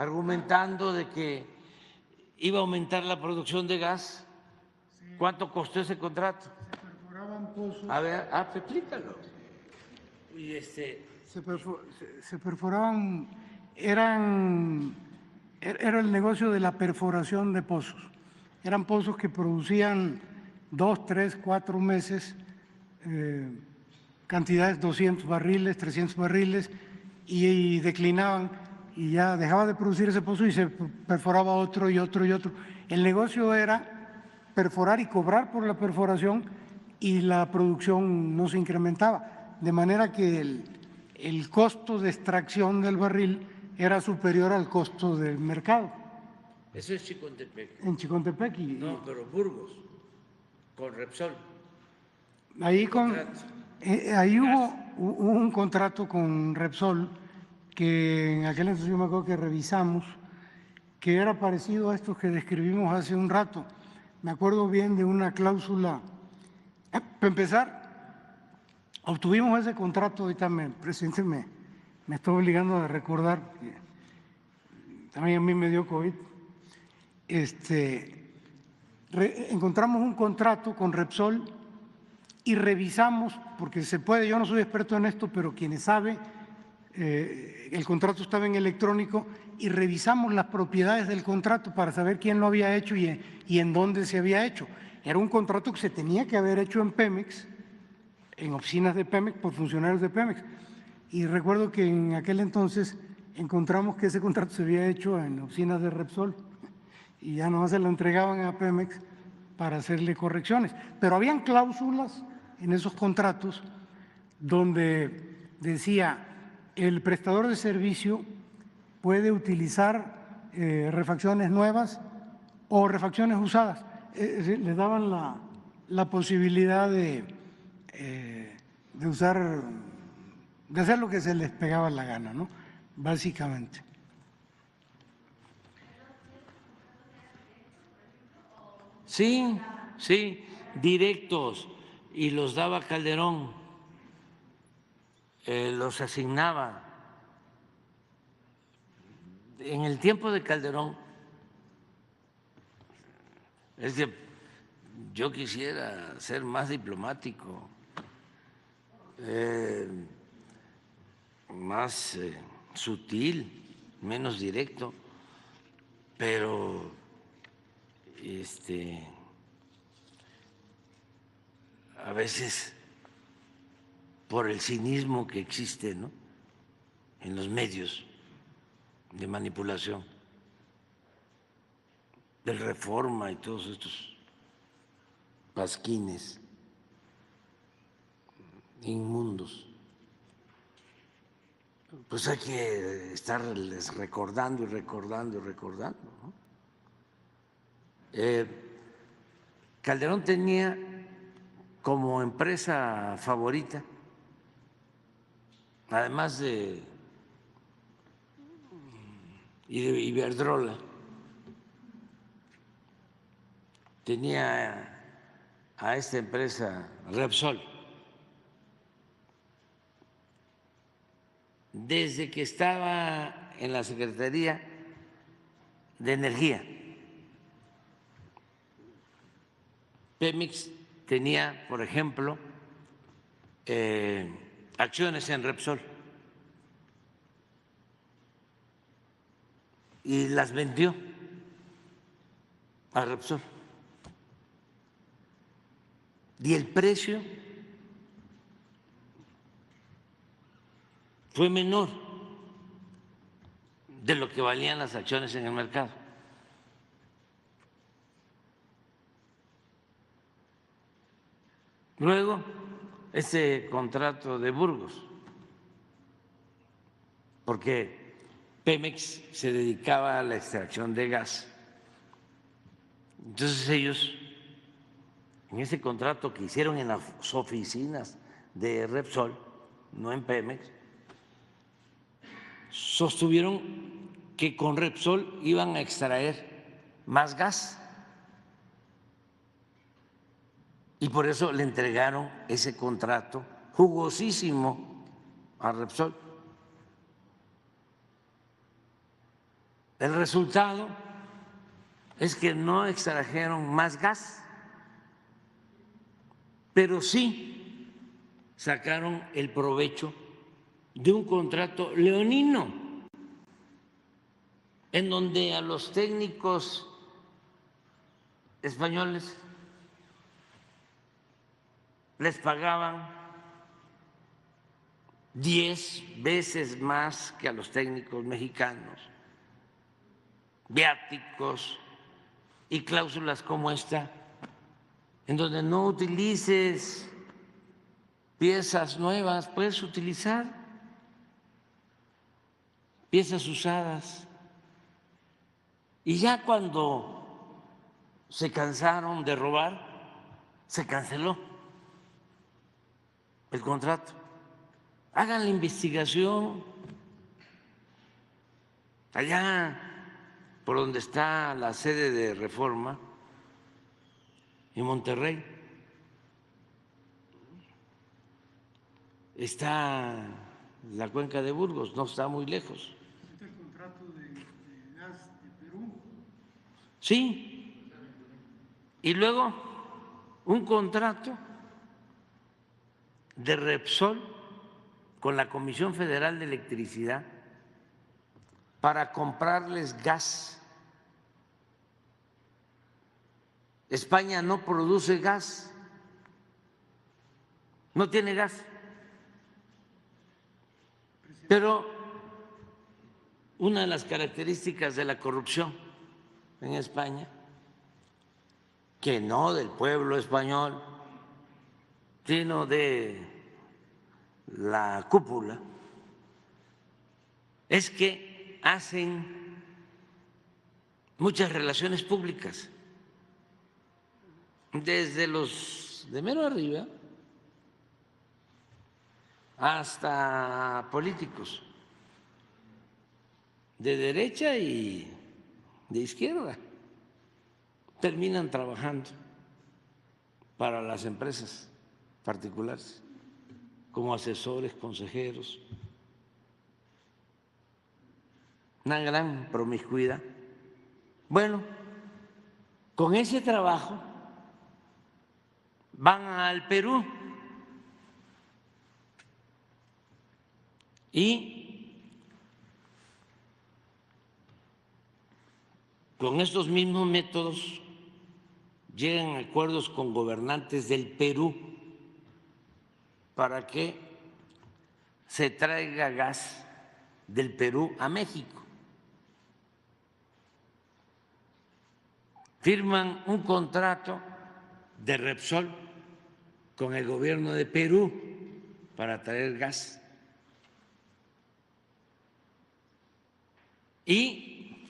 argumentando de que iba a aumentar la producción de gas. ¿Cuánto costó ese contrato? Se perforaban pozos. A ver, explícalo. Y Se perforaban, era el negocio de la perforación de pozos. Eran pozos que producían 2, 3, 4 meses, cantidades 200 barriles, 300 barriles, y declinaban y ya dejaba de producir ese pozo y se perforaba otro y otro y otro. El negocio era perforar y cobrar por la perforación y la producción no se incrementaba, de manera que el costo de extracción del barril era superior al costo del mercado. Eso es Chicontepec. En Chicontepec. No, pero Burgos, con Repsol. Ahí hubo un contrato con Repsol que en aquel entonces yo me acuerdo que revisamos, que era parecido a estos que describimos hace un rato. Me acuerdo bien de una cláusula. Para empezar, obtuvimos ese contrato, ahorita el presidente me está obligando a recordar, que también a mí me dio COVID. Encontramos un contrato con Repsol y revisamos, porque se puede, yo no soy experto en esto, pero quienes saben, el contrato estaba en electrónico y revisamos las propiedades del contrato para saber quién lo había hecho y en dónde se había hecho. Era un contrato que se tenía que haber hecho en Pemex, en oficinas de Pemex, por funcionarios de Pemex. Y recuerdo que en aquel entonces encontramos que ese contrato se había hecho en oficinas de Repsol y ya nomás se lo entregaban a Pemex para hacerle correcciones. Pero habían cláusulas en esos contratos donde decía el prestador de servicio puede utilizar refacciones nuevas o refacciones usadas. Les daban la posibilidad de usar, de hacer lo que se les pegaba la gana, ¿no? Básicamente. Sí, directos, y los daba Calderón, los asignaba. En el tiempo de Calderón, es que yo quisiera ser más diplomático, más sutil, menos directo, pero a veces por el cinismo que existe, ¿no?, en los medios de manipulación, del Reforma y todos estos pasquines inmundos, pues hay que estarles recordando y recordando y recordando, ¿no? Calderón tenía como empresa favorita, además de Iberdrola, tenía a esta empresa Repsol. Desde que estaba en la Secretaría de Energía, Pemex tenía, por ejemplo, acciones en Repsol y las vendió a Repsol. Y el precio fue menor de lo que valían las acciones en el mercado. Luego, ese contrato de Burgos, porque Pemex se dedicaba a la extracción de gas. Entonces ellos, en ese contrato que hicieron en las oficinas de Repsol, no en Pemex, sostuvieron que con Repsol iban a extraer más gas y por eso le entregaron ese contrato jugosísimo a Repsol. El resultado es que no extrajeron más gas, pero sí sacaron el provecho de un contrato leonino, en donde a los técnicos españoles les pagaban 10 veces más que a los técnicos mexicanos, viáticos y cláusulas como esta, en donde no utilices piezas nuevas, puedes utilizar piezas usadas. Y ya cuando se cansaron de robar, se canceló el contrato. Hagan la investigación allá por donde está la sede de Reforma, en Monterrey. Está la cuenca de Burgos, no está muy lejos. ¿Este el contrato de gas de Perú? Sí. Y luego un contrato de Repsol con la Comisión Federal de Electricidad para comprarles gas. España no produce gas, no tiene gas, pero una de las características de la corrupción en España, que no del pueblo español, sino de la cúpula, es que hacen muchas relaciones públicas, desde los de mero arriba hasta políticos de derecha y de izquierda, terminan trabajando para las empresas particulares como asesores, consejeros, una gran promiscuidad. Bueno, con ese trabajo van al Perú y con estos mismos métodos llegan a acuerdos con gobernantes del Perú para que se traiga gas del Perú a México. Firman un contrato de Repsol con el gobierno de Perú para traer gas. Y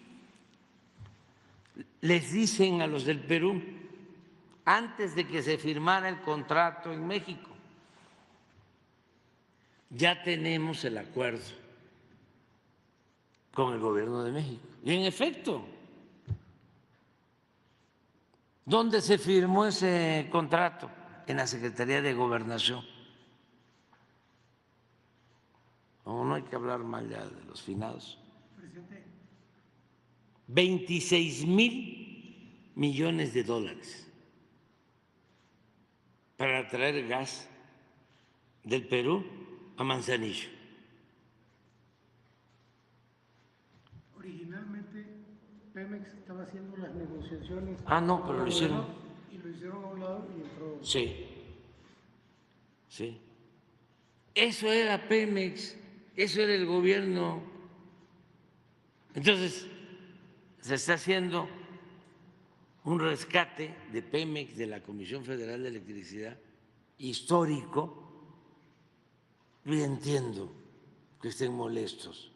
les dicen a los del Perú, antes de que se firmara el contrato en México, ya tenemos el acuerdo con el gobierno de México. Y en efecto, ¿dónde se firmó ese contrato? En la Secretaría de Gobernación. No hay que hablar mal ya de los finados. 26,000 millones de dólares para traer gas del Perú a Manzanillo. Originalmente Pemex estaba haciendo las negociaciones. No, pero lo hicieron. Y lo hicieron a un lado y entró. Sí, sí. Eso era Pemex, eso era el gobierno. Entonces, se está haciendo un rescate de Pemex, de la Comisión Federal de Electricidad, histórico. Yo entiendo que estén molestos,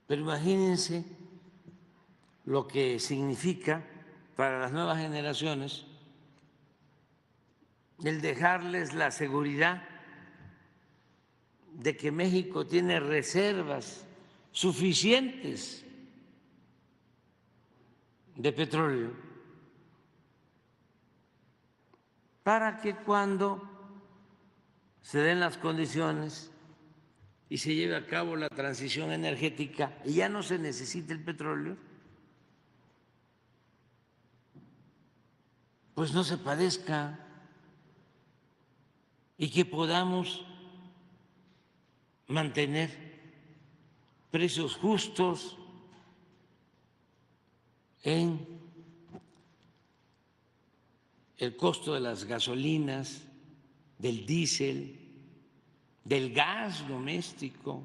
pero imagínense lo que significa para las nuevas generaciones el dejarles la seguridad de que México tiene reservas suficientes de petróleo para que cuando se den las condiciones y se lleve a cabo la transición energética y ya no se necesita el petróleo, pues no se padezca y que podamos mantener precios justos en el costo de las gasolinas, del diésel, del gas doméstico,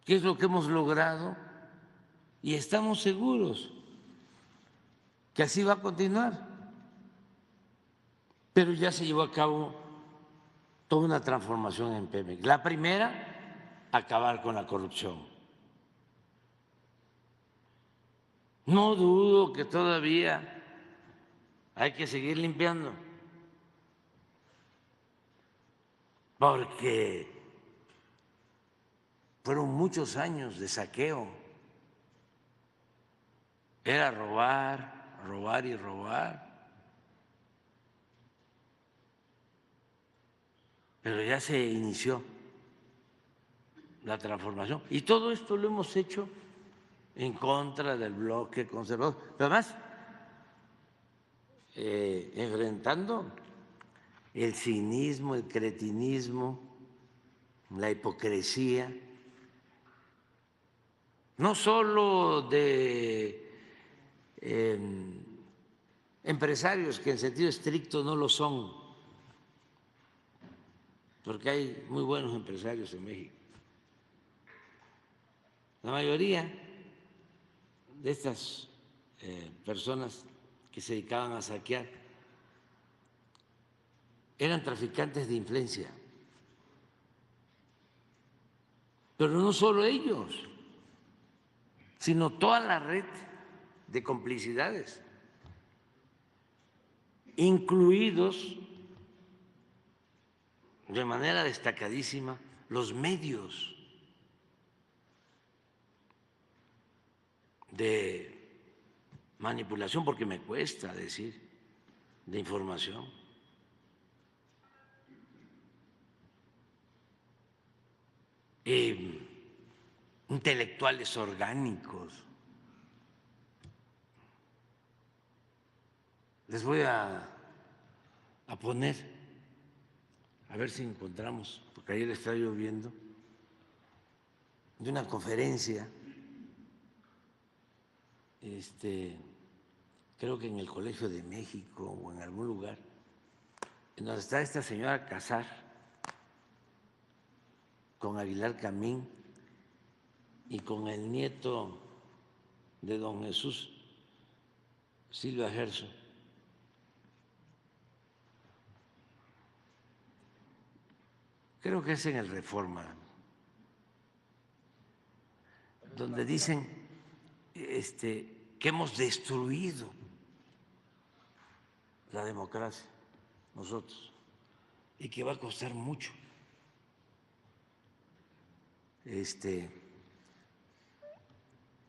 que es lo que hemos logrado, y estamos seguros que así va a continuar. Pero ya se llevó a cabo toda una transformación en Pemex. La primera, acabar con la corrupción. No dudo que todavía hay que seguir limpiando, porque fueron muchos años de saqueo. Era robar, robar y robar. Pero ya se inició la transformación. Y todo esto lo hemos hecho en contra del bloque conservador. Pero además, enfrentando el cinismo, el cretinismo, la hipocresía, no solo de empresarios que en sentido estricto no lo son, porque hay muy buenos empresarios en México. La mayoría de estas personas que se dedicaban a saquear eran traficantes de influencia. Pero no solo ellos, sino toda la red de complicidades, incluidos de manera destacadísima los medios de manipulación, porque me cuesta decir, de información. Intelectuales orgánicos. Les voy a poner, a ver si encontramos, porque ayer estaba lloviendo, de una conferencia, creo que en el Colegio de México o en algún lugar, en donde está esta señora Casar con Aguilar Camín y con el nieto de don Jesús Silva Gerso. Creo que es en el Reforma, donde dicen que hemos destruido la democracia nosotros y que va a costar mucho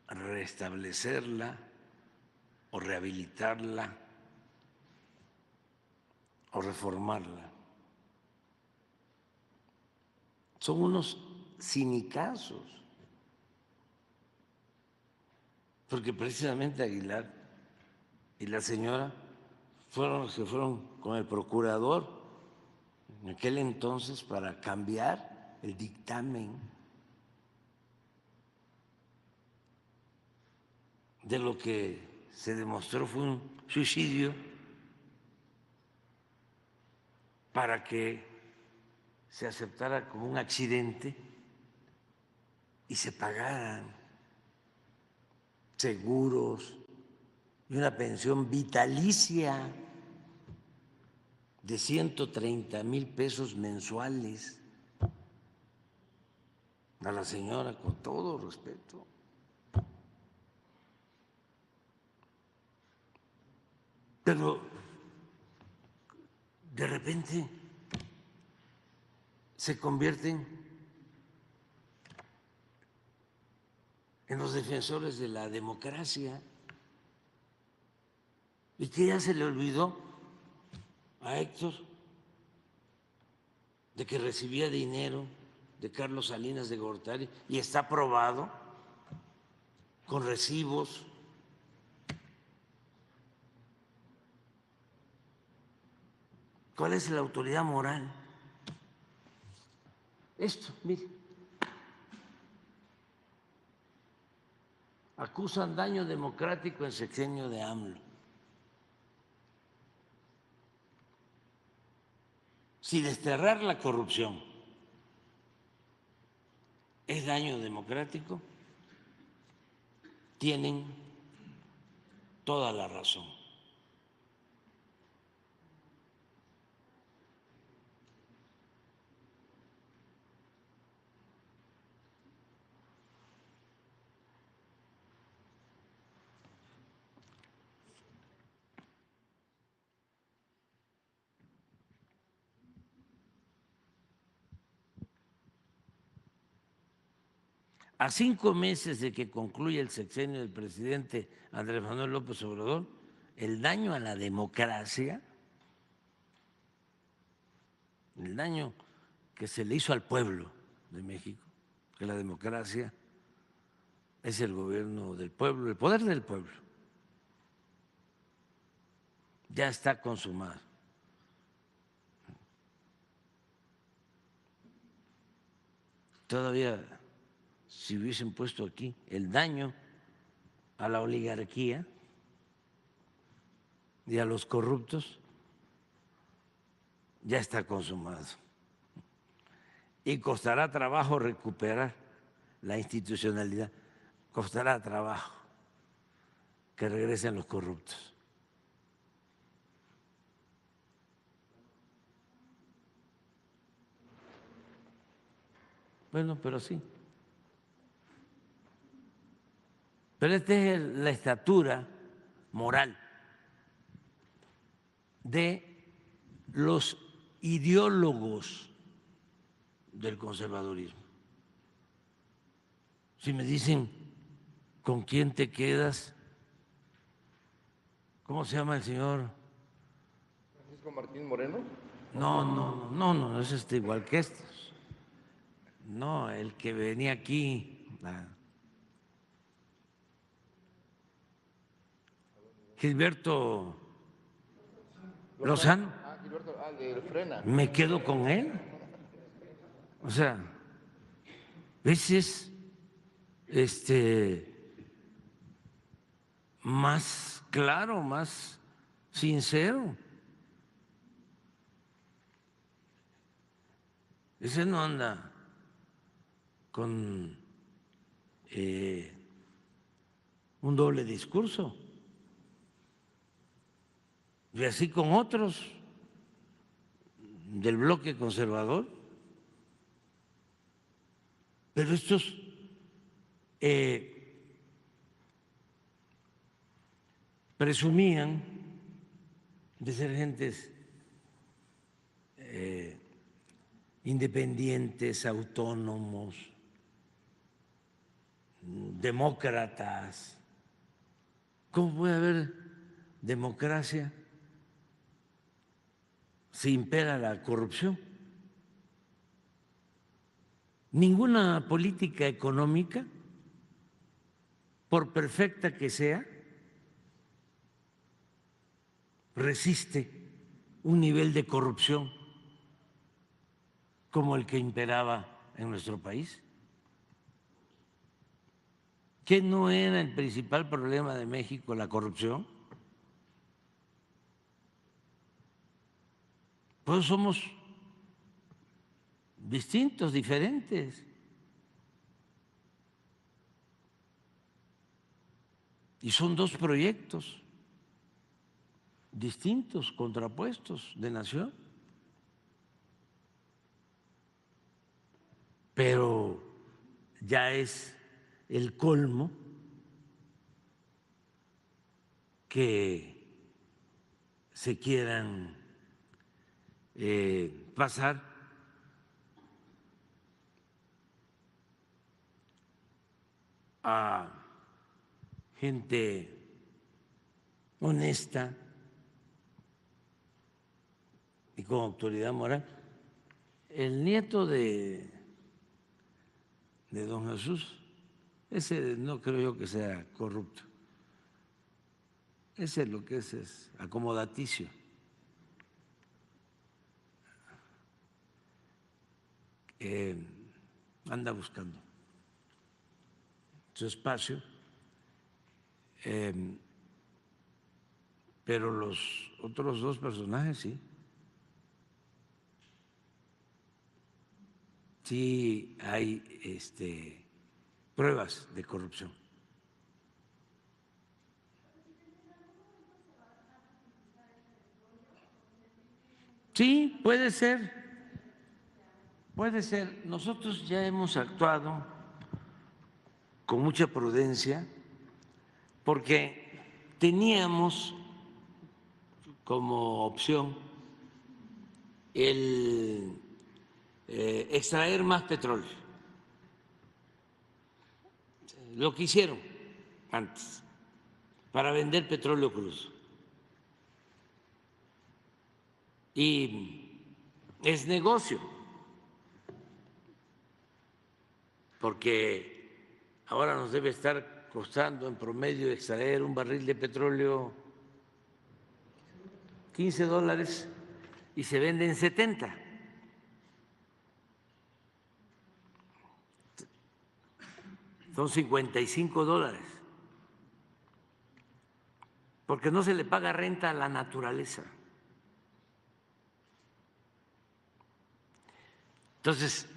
restablecerla o rehabilitarla o reformarla. Son unos cinicazos, porque precisamente Aguilar y la señora fueron los que fueron con el procurador en aquel entonces para cambiar el dictamen de lo que se demostró fue un suicidio, para que se aceptara como un accidente y se pagaran seguros y una pensión vitalicia de 130,000 pesos mensuales a la señora, con todo respeto. Pero de repente se convierten en los defensores de la democracia y que ya se le olvidó a Héctor de que recibía dinero de Carlos Salinas de Gortari y está aprobado con recibos. ¿Cuál es la autoridad moral? Esto, mire. Acusan daño democrático en sexenio de AMLO. Si desterrar la corrupción es daño democrático, tienen toda la razón. A 5 meses de que concluya el sexenio del presidente Andrés Manuel López Obrador, el daño a la democracia, el daño que se le hizo al pueblo de México, que la democracia es el gobierno del pueblo, el poder del pueblo, ya está consumado. Todavía, si hubiesen puesto aquí el daño a la oligarquía y a los corruptos, ya está consumado. Y costará trabajo recuperar la institucionalidad, costará trabajo que regresen los corruptos. Bueno, pero sí. Pero esta es la estatura moral de los ideólogos del conservadurismo. Si me dicen con quién te quedas, ¿cómo se llama el señor? Francisco Martín Moreno. No, es igual que estos. No, el que venía aquí, Gilberto Lozano. Gilberto, de Frena. Me quedo con él. O sea, veces más claro, más sincero. Ese no anda con un doble discurso. Y así con otros del bloque conservador. Pero estos presumían de ser gentes independientes, autónomos, demócratas. ¿Cómo puede haber democracia si impera la corrupción? Ninguna política económica, por perfecta que sea, resiste un nivel de corrupción como el que imperaba en nuestro país. ¿Qué no era el principal problema de México la corrupción? Pues somos distintos, diferentes. Y son dos proyectos distintos, contrapuestos de nación. Pero ya es el colmo que se quieran pasar a gente honesta y con autoridad moral. El nieto de de don Jesús, ese no creo yo que sea corrupto. Ese lo que es acomodaticio. Anda buscando su espacio, pero los otros dos personajes sí hay pruebas de corrupción. Sí, puede ser, puede ser. Nosotros ya hemos actuado con mucha prudencia porque teníamos como opción el extraer más petróleo, lo que hicieron antes para vender petróleo crudo. Y es negocio, porque ahora nos debe estar costando en promedio extraer un barril de petróleo $15 y se vende en 70. Son $55, porque no se le paga renta a la naturaleza. Entonces,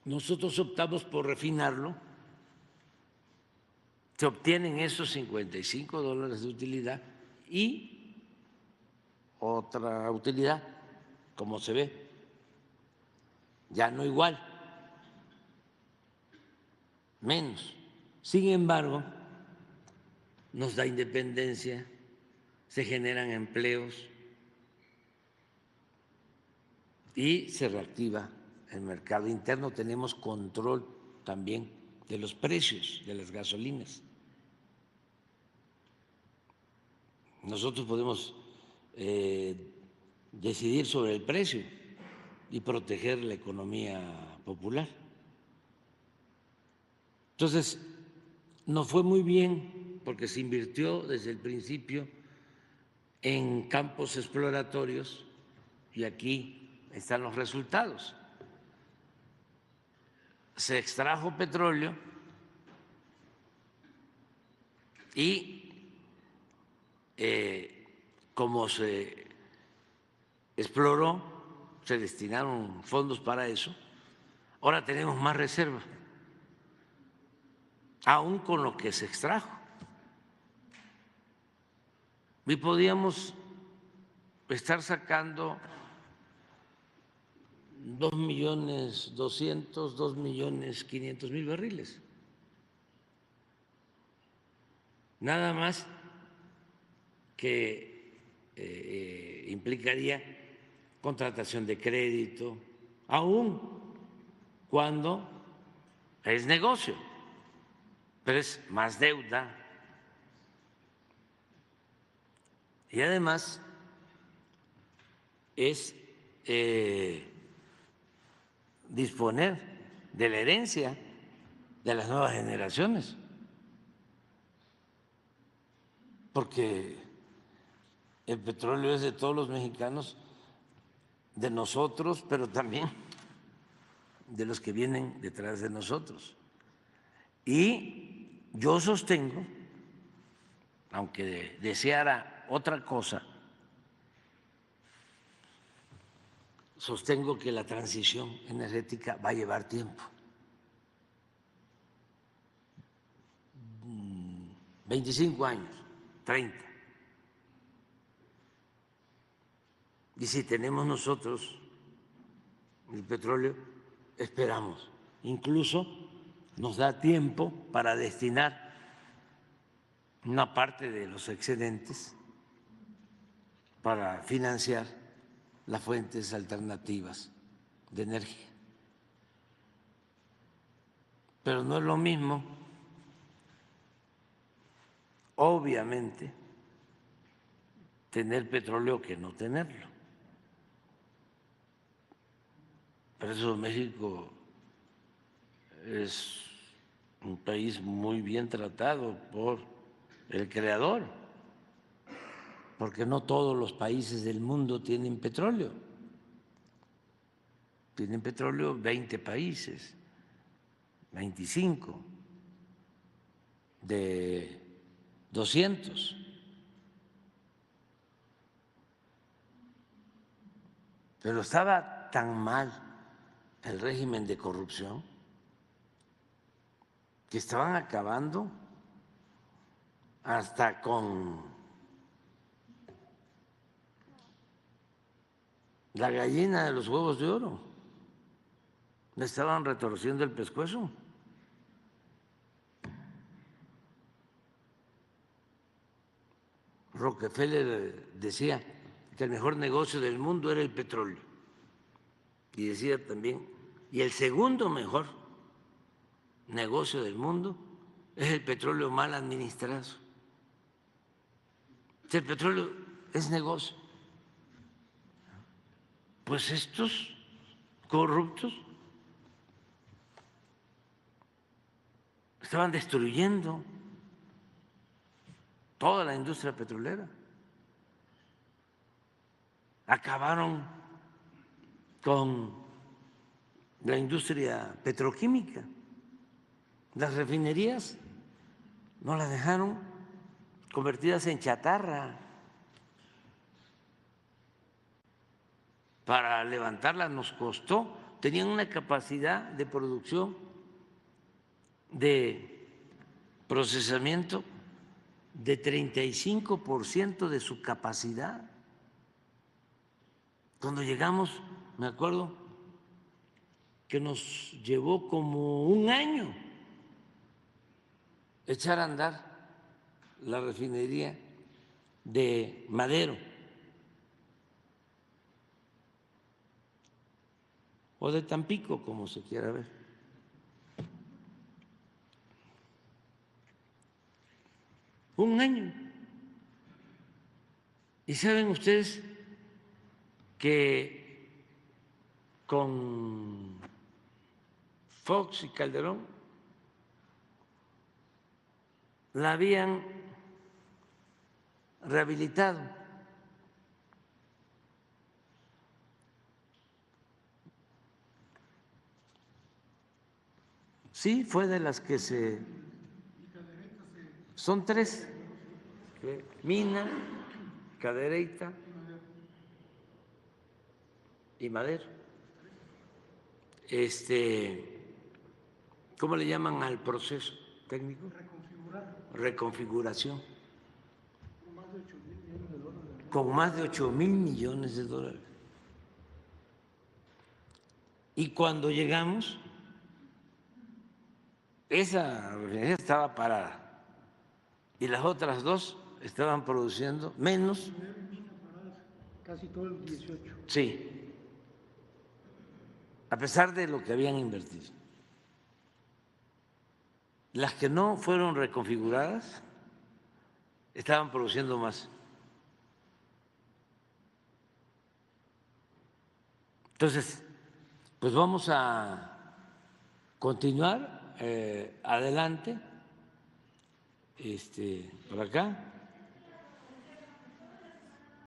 nosotros optamos por refinarlo, se obtienen esos $55 de utilidad y otra utilidad, como se ve, ya no igual, menos. Sin embargo, nos da independencia, se generan empleos y se reactiva el mercado interno. Tenemos control también de los precios de las gasolinas. Nosotros podemos decidir sobre el precio y proteger la economía popular. Entonces, nos fue muy bien porque se invirtió desde el principio en campos exploratorios y aquí están los resultados. Se extrajo petróleo y como se exploró, se destinaron fondos para eso, ahora tenemos más reservas, aún con lo que se extrajo. Y podíamos estar sacando 2.200.000, 2.500.000 barriles. Nada más que implicaría contratación de crédito, aún cuando es negocio, pero es más deuda. Y además es disponer de la herencia de las nuevas generaciones, porque el petróleo es de todos los mexicanos, de nosotros, pero también de los que vienen detrás de nosotros. Y yo sostengo, aunque deseara otra cosa, sostengo que la transición energética va a llevar tiempo. 25 años, 30. Y si tenemos nosotros el petróleo, esperamos. Incluso nos da tiempo para destinar una parte de los excedentes para financiar las fuentes alternativas de energía. Pero no es lo mismo, obviamente, tener petróleo que no tenerlo. Por eso México es un país muy bien tratado por el creador, porque no todos los países del mundo tienen petróleo. Tienen petróleo 20 países, 25 de 200. Pero estaba tan mal el régimen de corrupción que estaban acabando hasta con la gallina de los huevos de oro. Le estaban retorciendo el pescuezo. Rockefeller decía que el mejor negocio del mundo era el petróleo. Y decía también, y el segundo mejor negocio del mundo es el petróleo mal administrado. El petróleo es negocio. Pues estos corruptos estaban destruyendo toda la industria petrolera. Acabaron con la industria petroquímica. Las refinerías no las dejaron convertidas en chatarra. Para levantarlas nos costó, tenían una capacidad de producción, de procesamiento de 35% de su capacidad. Cuando llegamos, me acuerdo que nos llevó como un año echar a andar la refinería de Madero o de Tampico, como se quiera ver. Un año. ¿Y saben ustedes que con Fox y Calderón la habían rehabilitado? Sí, fue de las que son tres: Mina, Cadereyta y Madero. ¿Cómo le llaman al proceso técnico? Reconfiguración. Con más de 8,000 millones de dólares. Y cuando llegamos, esa refinería estaba parada y las otras dos estaban produciendo menos. Casi todo el 18. Sí, a pesar de lo que habían invertido. Las que no fueron reconfiguradas estaban produciendo más. Entonces, pues vamos a continuar adelante por acá.